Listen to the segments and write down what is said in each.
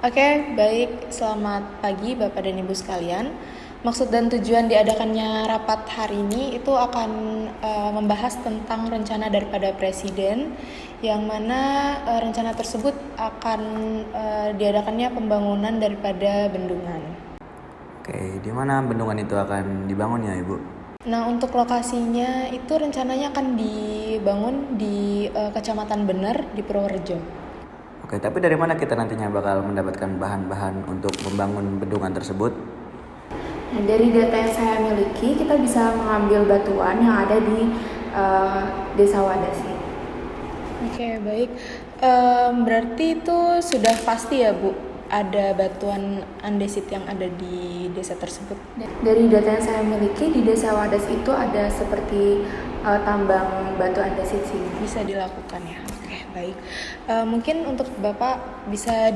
Oke, baik. Selamat pagi Bapak dan Ibu sekalian. Maksud dan tujuan diadakannya rapat hari ini itu akan membahas tentang rencana daripada Presiden, yang mana rencana tersebut akan diadakannya pembangunan daripada bendungan. Oke, di mana bendungan itu akan dibangun ya, Ibu? Nah, untuk lokasinya itu rencananya akan dibangun di Kecamatan Bener di Purworejo. Oke, tapi dari mana kita nantinya bakal mendapatkan bahan-bahan untuk membangun bendungan tersebut? Nah, dari data yang saya miliki, kita bisa mengambil batuan yang ada di Desa Wadasi. Oke, baik. Berarti itu sudah pasti ya, Bu, ada batuan andesit yang ada di desa tersebut? Dari data yang saya miliki, di Desa Wadas itu ada seperti tambang batu andesit sih. Bisa dilakukan ya. Oke, baik. Mungkin untuk Bapak bisa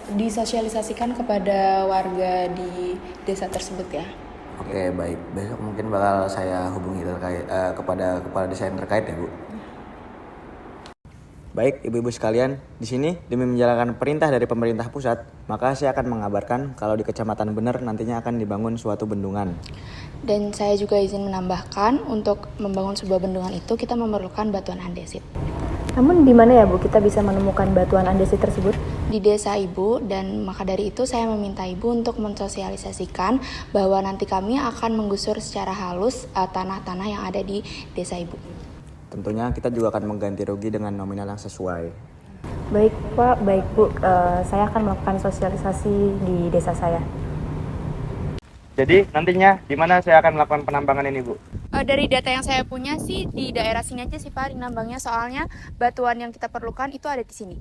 disosialisasikan kepada warga di desa tersebut ya. Oke, baik. Besok mungkin bakal saya hubungi kepada kepala desa yang terkait ya, Bu. Baik, ibu-ibu sekalian, di sini demi menjalankan perintah dari pemerintah pusat, maka saya akan mengabarkan kalau di Kecamatan Bener nantinya akan dibangun suatu bendungan. Dan saya juga izin menambahkan, untuk membangun sebuah bendungan itu kita memerlukan batuan andesit. Namun di mana ya Bu kita bisa menemukan batuan andesit tersebut? Di desa Ibu, dan maka dari itu saya meminta Ibu untuk mensosialisasikan bahwa nanti kami akan menggusur secara halus tanah-tanah yang ada di desa Ibu. Tentunya kita juga akan mengganti rugi dengan nominal yang sesuai. Baik Pak, baik Bu, saya akan melakukan sosialisasi di desa saya. Jadi nantinya di mana saya akan melakukan penambangan ini, Bu? Dari data yang saya punya sih di daerah sini aja sih Pak nambangnya, soalnya batuan yang kita perlukan itu ada di sini.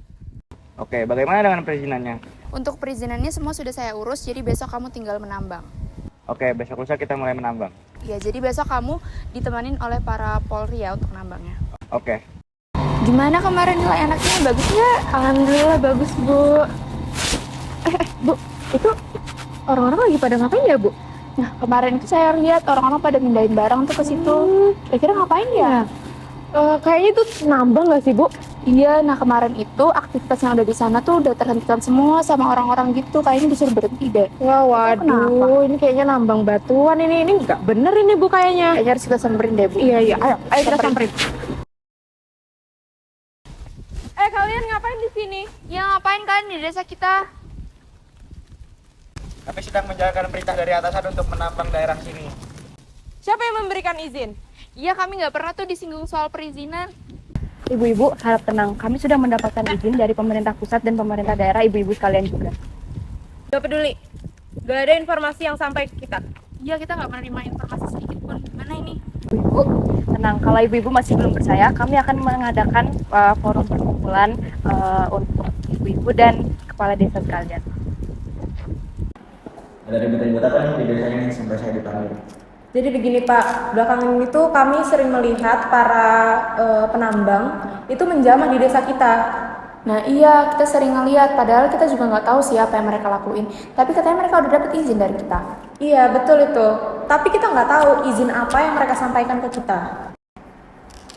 Oke, bagaimana dengan perizinannya? Untuk perizinannya semua sudah saya urus, jadi besok kamu tinggal menambang. Oke, besok lusa kita mulai menambang. Ya, jadi besok kamu ditemanin oleh para Polri ya untuk nambangnya. Oke. Gimana kemarin nilai anaknya, bagus nggak? Alhamdulillah bagus Bu. Bu, itu orang-orang lagi pada ngapain ya Bu? Nah, kemarin itu saya lihat orang-orang pada mindahin barang tuh ke situ. Kira-kira ngapain ya? Kayaknya itu nambang nggak sih Bu? Iya, nah kemarin itu aktivitas yang ada di sana tuh udah terhentikan semua sama orang-orang gitu. Kayaknya disuruh berhenti deh. Wah, Kenapa? waduh, ini kayaknya nambang batuan ini nggak bener ini Bu kayaknya. Kayaknya harus kita samperin deh, Bu. Iya, ayo kita samperin. Kalian ngapain di sini? Ya ngapain kalian di desa kita? Kami sedang menjalankan perintah dari atasan untuk menambang daerah sini. Siapa yang memberikan izin? Iya, kami nggak pernah tuh disinggung soal perizinan. Ibu-ibu harap tenang, kami sudah mendapatkan izin dari pemerintah pusat dan pemerintah daerah, ibu-ibu sekalian juga. Gak peduli. Gak ada informasi yang sampai ke kita. Iya, kita nggak menerima informasi sedikit pun. Gimana ini? Ibu, tenang. Kalau ibu-ibu masih belum percaya, kami akan mengadakan forum perkumpulan untuk ibu-ibu dan kepala desa sekalian. Ada ribut-ribut apa nih di desa ini sampai saya dipanggil? Jadi begini Pak, belakangan itu kami sering melihat para penambang itu menjamah di desa kita. Nah iya, kita sering ngeliat, padahal kita juga nggak tahu sih apa yang mereka lakuin. Tapi katanya mereka udah dapet izin dari kita. Iya betul itu, tapi kita nggak tahu izin apa yang mereka sampaikan ke kita.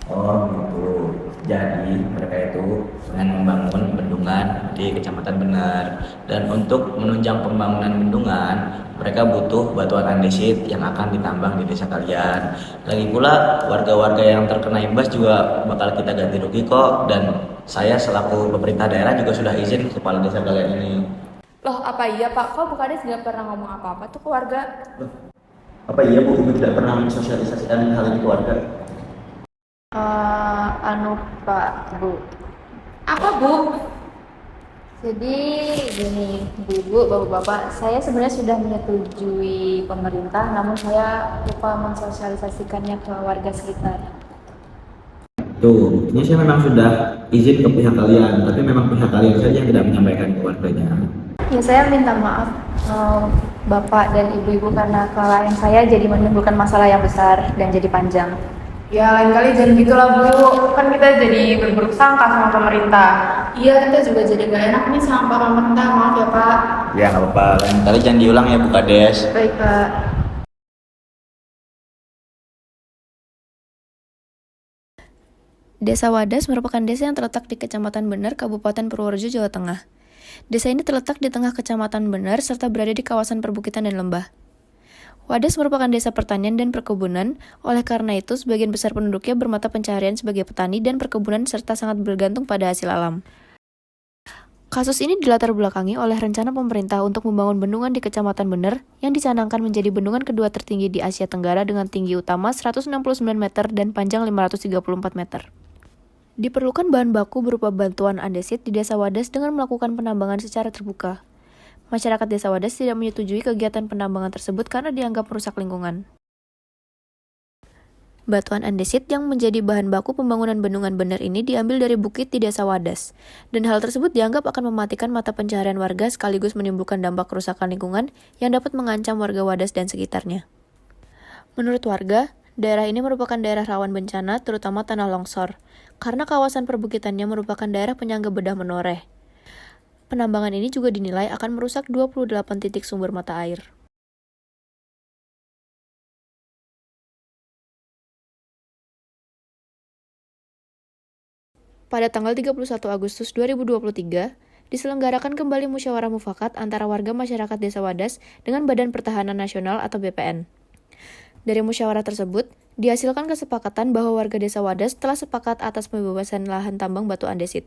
Oh gitu. Jadi mereka itu ingin membangun bendungan di Kecamatan Bener, dan untuk menunjang pembangunan bendungan mereka butuh batuan andesit yang akan ditambang di desa kalian. Lagi pula warga-warga yang terkena imbas juga bakal kita ganti rugi kok, dan saya selaku pemerintah daerah juga sudah izin kepala desa kalian ini. Loh apa iya Pak, kok Bu Kades nggak pernah ngomong apa-apa tuh ke warga? Apa iya Bu, Ibu tidak pernah mensosialisasikan hal ini ke warga? Pak, Bu. Apa Bu? Jadi gini, Ibu, Bapak-bapak, saya sebenarnya sudah menyetujui pemerintah, namun saya lupa mensosialisasikannya ke warga sekitar. Tuh, ini saya memang sudah izin ke pihak kalian, tapi memang pihak kalian saja yang tidak menyampaikan ke warganya. Ya, saya minta maaf Bapak dan Ibu-ibu karena kelalaian saya jadi menimbulkan masalah yang besar dan jadi panjang. Ya lain kali jangan gitulah Bu, kan kita jadi berburuk sangka sama pemerintah. Iya, kita juga jadi nggak enak nih sama Pak pemerintah, maaf ya Pak. Ya nggak apa-apa, lain kali jangan diulang ya Bu Kades. Baik, Pak. Desa Wadas merupakan desa yang terletak di Kecamatan Bener, Kabupaten Purworejo, Jawa Tengah. Desa ini terletak di tengah Kecamatan Bener serta berada di kawasan perbukitan dan lembah. Wadas merupakan desa pertanian dan perkebunan, oleh karena itu sebagian besar penduduknya bermata pencaharian sebagai petani dan perkebunan serta sangat bergantung pada hasil alam. Kasus ini dilatar belakangi oleh rencana pemerintah untuk membangun bendungan di Kecamatan Bener yang dicanangkan menjadi bendungan kedua tertinggi di Asia Tenggara dengan tinggi utama 169 meter dan panjang 534 meter. Diperlukan bahan baku berupa bantuan andesit di Desa Wadas dengan melakukan penambangan secara terbuka. Masyarakat Desa Wadas tidak menyetujui kegiatan penambangan tersebut karena dianggap merusak lingkungan. Batuan andesit yang menjadi bahan baku pembangunan bendungan Bener ini diambil dari bukit di Desa Wadas, dan hal tersebut dianggap akan mematikan mata pencaharian warga sekaligus menimbulkan dampak kerusakan lingkungan yang dapat mengancam warga Wadas dan sekitarnya. Menurut warga, daerah ini merupakan daerah rawan bencana, terutama tanah longsor, karena kawasan perbukitannya merupakan daerah penyangga bedah menoreh. Penambangan ini juga dinilai akan merusak 28 titik sumber mata air. Pada tanggal 31 Agustus 2023, diselenggarakan kembali musyawarah mufakat antara warga masyarakat Desa Wadas dengan Badan Pertahanan Nasional atau BPN. Dari musyawarah tersebut, dihasilkan kesepakatan bahwa warga Desa Wadas telah sepakat atas pembebasan lahan tambang batu andesit.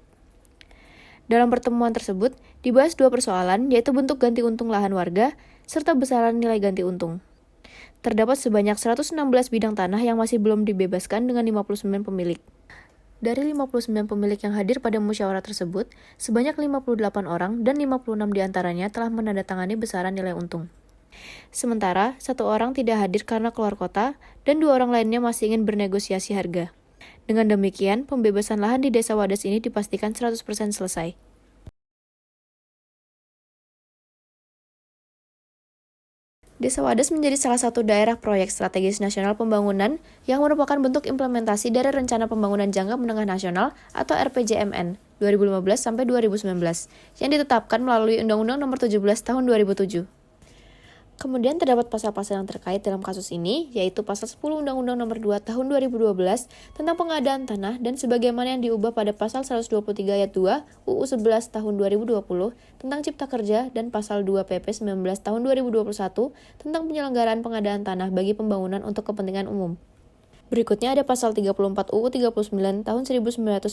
Dalam pertemuan tersebut, dibahas dua persoalan, yaitu bentuk ganti untung lahan warga, serta besaran nilai ganti untung. Terdapat sebanyak 116 bidang tanah yang masih belum dibebaskan dengan 59 pemilik. Dari 59 pemilik yang hadir pada musyawarah tersebut, sebanyak 58 orang dan 56 diantaranya telah menandatangani besaran nilai untung. Sementara, 1 orang tidak hadir karena keluar kota, dan 2 orang lainnya masih ingin bernegosiasi harga. Dengan demikian, pembebasan lahan di Desa Wadas ini dipastikan 100% selesai. Desa Wadas menjadi salah satu daerah proyek strategis nasional pembangunan yang merupakan bentuk implementasi dari Rencana Pembangunan Jangka Menengah Nasional atau RPJMN 2015-2019 yang ditetapkan melalui Undang-Undang Nomor 17 Tahun 2007. Kemudian terdapat pasal-pasal yang terkait dalam kasus ini, yaitu Pasal 10 Undang-Undang Nomor 2 Tahun 2012 tentang pengadaan tanah dan sebagaimana yang diubah pada Pasal 123 Ayat 2 UU 11 Tahun 2020 tentang Cipta Kerja dan Pasal 2 PP 19 Tahun 2021 tentang penyelenggaraan pengadaan tanah bagi pembangunan untuk kepentingan umum. Berikutnya ada Pasal 34 UU 39 Tahun 1999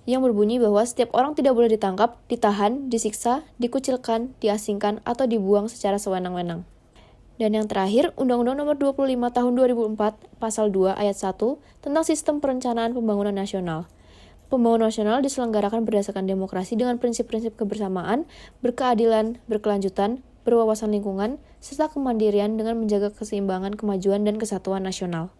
yang berbunyi bahwa setiap orang tidak boleh ditangkap, ditahan, disiksa, dikucilkan, diasingkan, atau dibuang secara sewenang-wenang. Dan yang terakhir, Undang-Undang Nomor 25 Tahun 2004, Pasal 2 Ayat 1 tentang Sistem Perencanaan Pembangunan Nasional. Pembangunan nasional diselenggarakan berdasarkan demokrasi dengan prinsip-prinsip kebersamaan, berkeadilan, berkelanjutan, berwawasan lingkungan, serta kemandirian dengan menjaga keseimbangan kemajuan dan kesatuan nasional.